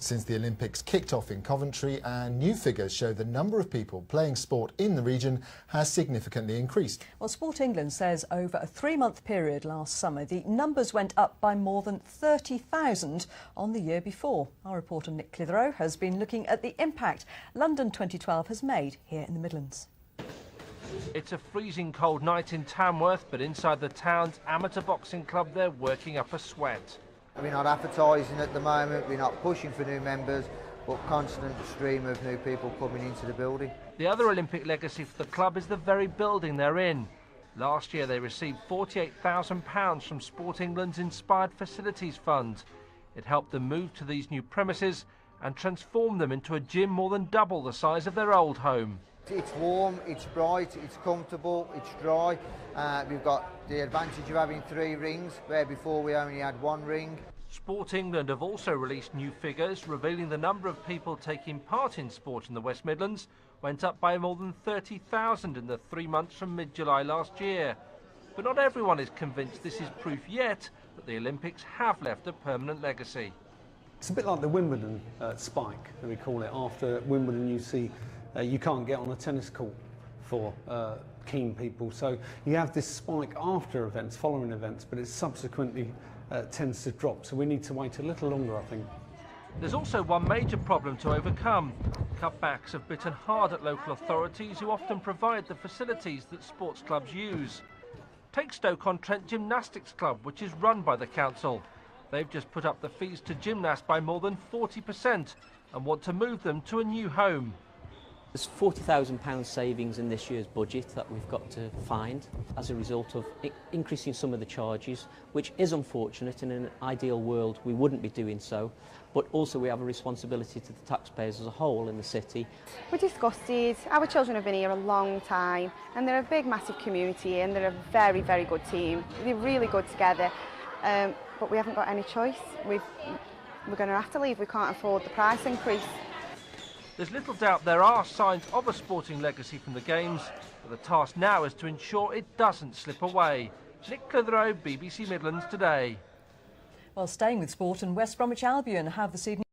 since the Olympics kicked off in Coventry, and new figures show the number of people playing sport in the region has significantly increased. Well, Sport England says over a 3-month period last summer, the numbers went up by more than 30,000 on the year before. Our reporter Nick Clitheroe has been looking at the impact London 2012 has made here in the Midlands. It's a freezing cold night in Tamworth, but inside the town's amateur boxing club, they're working up a sweat. We're not advertising at the moment, we're not pushing for new members, but constant stream of new people coming into the building. The other Olympic legacy for the club is the very building they're in. Last year they received £48,000 from Sport England's Inspired Facilities Fund. It helped them move to these new premises and transform them into a gym more than double the size of their old home. It's warm, it's bright, it's comfortable, it's dry. We've got the advantage of having 3 rings, where before we only had 1 ring. Sport England have also released new figures revealing the number of people taking part in sport in the West Midlands went up by more than 30,000 in the 3 months from mid-July last year. But not everyone is convinced this is proof yet that the Olympics have left a permanent legacy. It's a bit like the Wimbledon spike, that we call it. After Wimbledon, you see you can't get on a tennis court for keen people. So you have this spike after events, following events, but it subsequently tends to drop. So we need to wait a little longer, I think. There's also one major problem to overcome. Cutbacks have bitten hard at local authorities who often provide the facilities that sports clubs use. Take Stoke-on-Trent Gymnastics Club, which is run by the council. They've just put up the fees to gymnasts by more than 40% and want to move them to a new home. There's £40,000 savings in this year's budget that we've got to find as a result of increasing some of the charges, which is unfortunate. In an ideal world we wouldn't be doing so, but also we have a responsibility to the taxpayers as a whole in the city. We're disgusted. Our children have been here a long time and they're a big massive community and they're a very, very good team. They're really good together, but we haven't got any choice. We're going to have to leave. We can't afford the price increase. There's little doubt there are signs of a sporting legacy from the Games, but the task now is to ensure it doesn't slip away. Nick Clitheroe, BBC Midlands Today. Well, staying with sport, and West Bromwich Albion have this evening